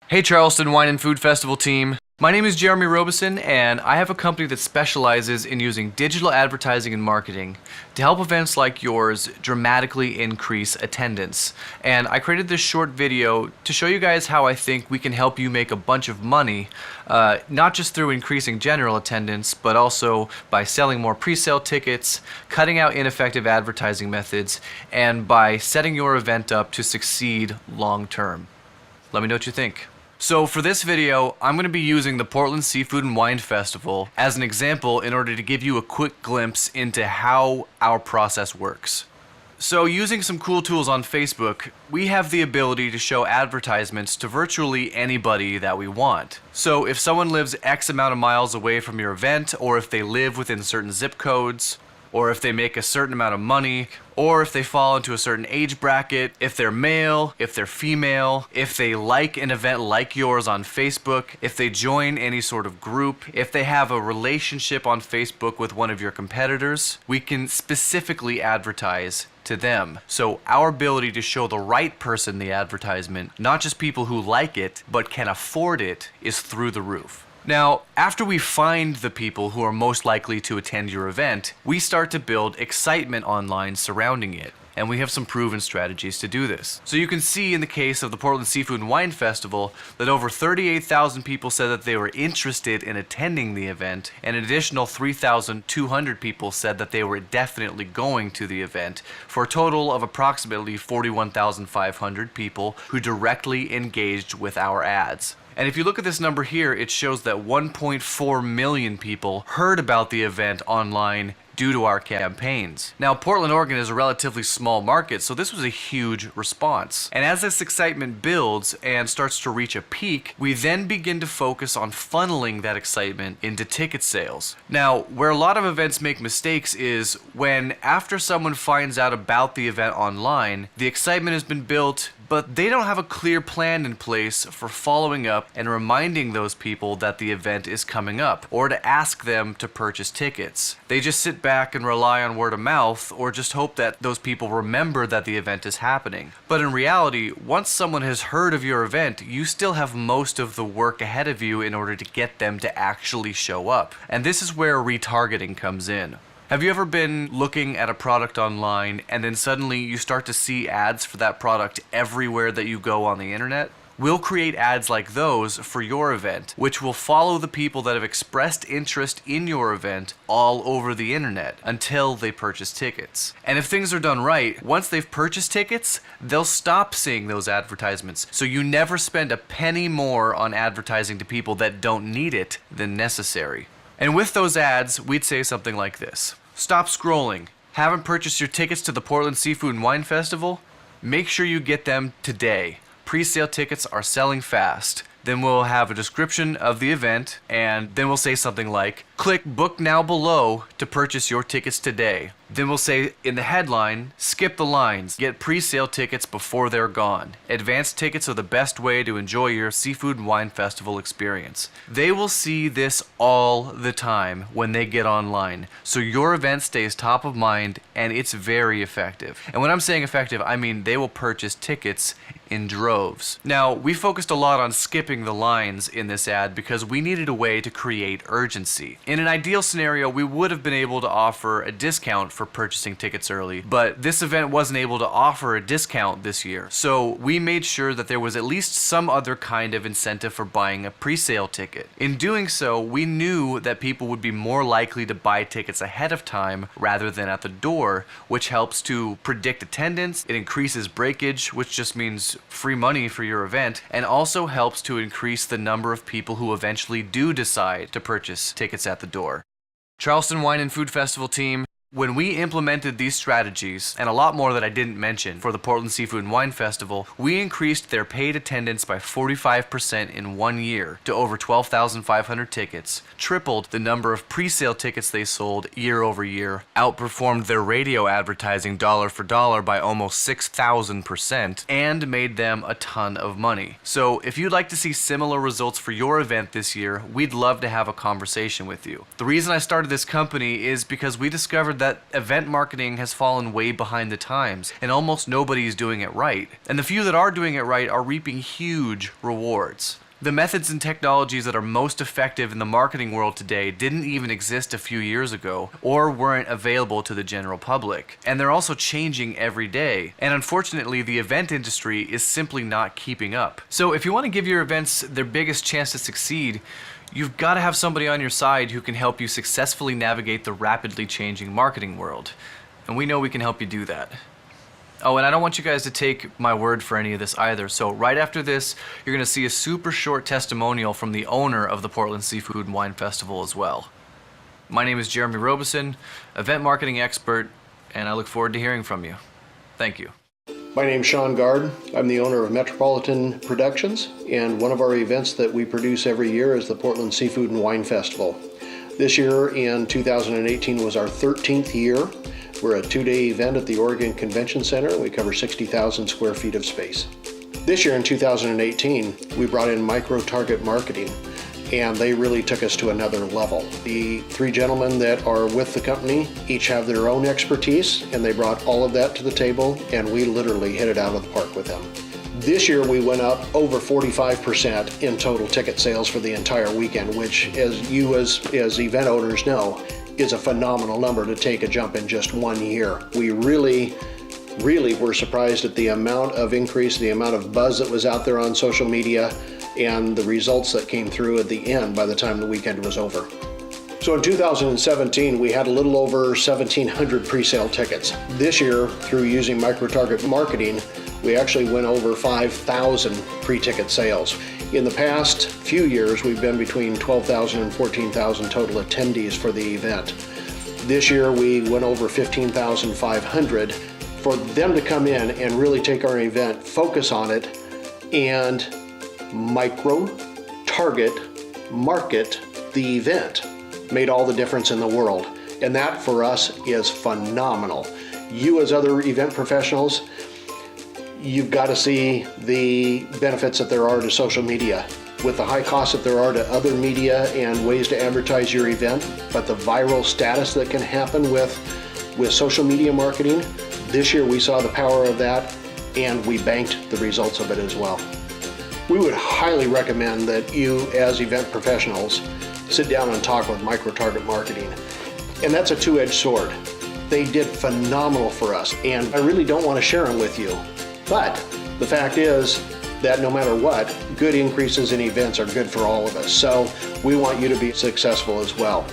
Hey Charleston Wine and Food Festival team. My name is Jeremy Robeson and I have a company that specializes in using digital advertising and marketing to help events like yours dramatically increase attendance. And I created this short video to show you guys how I think we can help you make a bunch of money, not just through increasing general attendance, but also by selling more pre-sale tickets, cutting out ineffective advertising methods, and by setting your event up to succeed long term. Let me know what you think. So for this video, I'm going to be using the Portland Seafood and Wine Festival as an example in order to give you a quick glimpse into how our process works. So using some cool tools on Facebook, we have the ability to show advertisements to virtually anybody that we want. So if someone lives X amount of miles away from your event, or if they live within certain zip codes, or if they make a certain amount of money, or if they fall into a certain age bracket, if they're male, if they're female, if they like an event like yours on Facebook, if they join any sort of group, if they have a relationship on Facebook with one of your competitors, we can specifically advertise to them. So our ability to show the right person the advertisement, not just people who like it, but can afford it, is through the roof. Now, after we find the people who are most likely to attend your event, we start to build excitement online surrounding it. And we have some proven strategies to do this. So you can see in the case of the Portland Seafood and Wine Festival that over 38,000 people said that they were interested in attending the event, and an additional 3,200 people said that they were definitely going to the event, for a total of approximately 41,500 people who directly engaged with our ads. And if you look at this number here, it shows that 1.4 million people heard about the event online due to our campaigns. Now, Portland, Oregon is a relatively small market, so this was a huge response. And as this excitement builds and starts to reach a peak, we then begin to focus on funneling that excitement into ticket sales. Now, where a lot of events make mistakes is when, after someone finds out about the event online, the excitement has been built, but they don't have a clear plan in place for following up and reminding those people that the event is coming up, or to ask them to purchase tickets. They just sit back and rely on word of mouth, or just hope that those people remember that the event is happening. But in reality, once someone has heard of your event, you still have most of the work ahead of you in order to get them to actually show up. And this is where retargeting comes in. Have you ever been looking at a product online and then suddenly you start to see ads for that product everywhere that you go on the internet? We'll create ads like those for your event, which will follow the people that have expressed interest in your event all over the internet until they purchase tickets. And if things are done right, once they've purchased tickets, they'll stop seeing those advertisements. So you never spend a penny more on advertising to people that don't need it than necessary. And with those ads, we'd say something like this. Stop scrolling. Haven't purchased your tickets to the Portland Seafood and Wine Festival? Make sure you get them today. Pre-sale tickets are selling fast. Then we'll have a description of the event, and then we'll say something like, click book now below to purchase your tickets today. Then we'll say in the headline, skip the lines, get pre-sale tickets before they're gone. Advanced tickets are the best way to enjoy your Seafood and Wine Festival experience. They will see this all the time when they get online, so your event stays top of mind and it's very effective. And when I'm saying effective, I mean they will purchase tickets in droves. Now, we focused a lot on skipping the lines in this ad because we needed a way to create urgency. In an ideal scenario, we would have been able to offer a discount for purchasing tickets early, but this event wasn't able to offer a discount this year. So we made sure that there was at least some other kind of incentive for buying a pre-sale ticket. In doing so, we knew that people would be more likely to buy tickets ahead of time rather than at the door, which helps to predict attendance. It increases breakage, which just means free money for your event, and also helps to increase the number of people who eventually do decide to purchase tickets at the door. Charleston Wine and Food Festival team, when we implemented these strategies, and a lot more that I didn't mention, for the Portland Seafood and Wine Festival, we increased their paid attendance by 45% in 1 year to over 12,500 tickets, tripled the number of pre-sale tickets they sold year over year, outperformed their radio advertising dollar for dollar by almost 6,000%, and made them a ton of money. So if you'd like to see similar results for your event this year, we'd love to have a conversation with you. The reason I started this company is because we discovered that that event marketing has fallen way behind the times, and almost nobody is doing it right. And the few that are doing it right are reaping huge rewards. The methods and technologies that are most effective in the marketing world today didn't even exist a few years ago or weren't available to the general public. And they're also changing every day. And unfortunately, the event industry is simply not keeping up. So if you want to give your events their biggest chance to succeed, you've got to have somebody on your side who can help you successfully navigate the rapidly changing marketing world. And we know we can help you do that. Oh, and I don't want you guys to take my word for any of this either. So right after this, you're going to see a super short testimonial from the owner of the Portland Seafood and Wine Festival as well. My name is Jeremy Robeson, event marketing expert, and I look forward to hearing from you. Thank you. My name's Sean Gard. I'm the owner of Metropolitan Productions, and one of our events that we produce every year is the Portland Seafood and Wine Festival. This year in 2018 was our 13th year. We're a 2-day event at the Oregon Convention Center. We cover 60,000 square feet of space. This year in 2018, we brought in micro-target marketing, and they really took us to another level. The 3 gentlemen that are with the company each have their own expertise, and they brought all of that to the table, and we literally hit it out of the park with them. This year we went up over 45% in total ticket sales for the entire weekend, which as you as event owners know, is a phenomenal number to take a jump in just 1 year. We really were surprised at the amount of increase, the amount of buzz that was out there on social media, and the results that came through at the end by the time the weekend was over. So in 2017, we had a little over 1,700 pre-sale tickets. This year, through using micro-target marketing, we actually went over 5,000 pre-ticket sales. In the past few years, we've been between 12,000 and 14,000 total attendees for the event. This year, we went over 15,500 for them to come in and really take our event, focus on it, and micro-target market the event. Made all the difference in the world. And that for us is phenomenal. You as other event professionals, you've got to see the benefits that there are to social media. With the high costs that there are to other media and ways to advertise your event, but the viral status that can happen with social media marketing, this year we saw the power of that and we banked the results of it as well. We would highly recommend that you as event professionals sit down and talk with micro-target marketing. And that's a two-edged sword. They did phenomenal for us, and I really don't want to share them with you. But the fact is that no matter what, good increases in events are good for all of us. So we want you to be successful as well.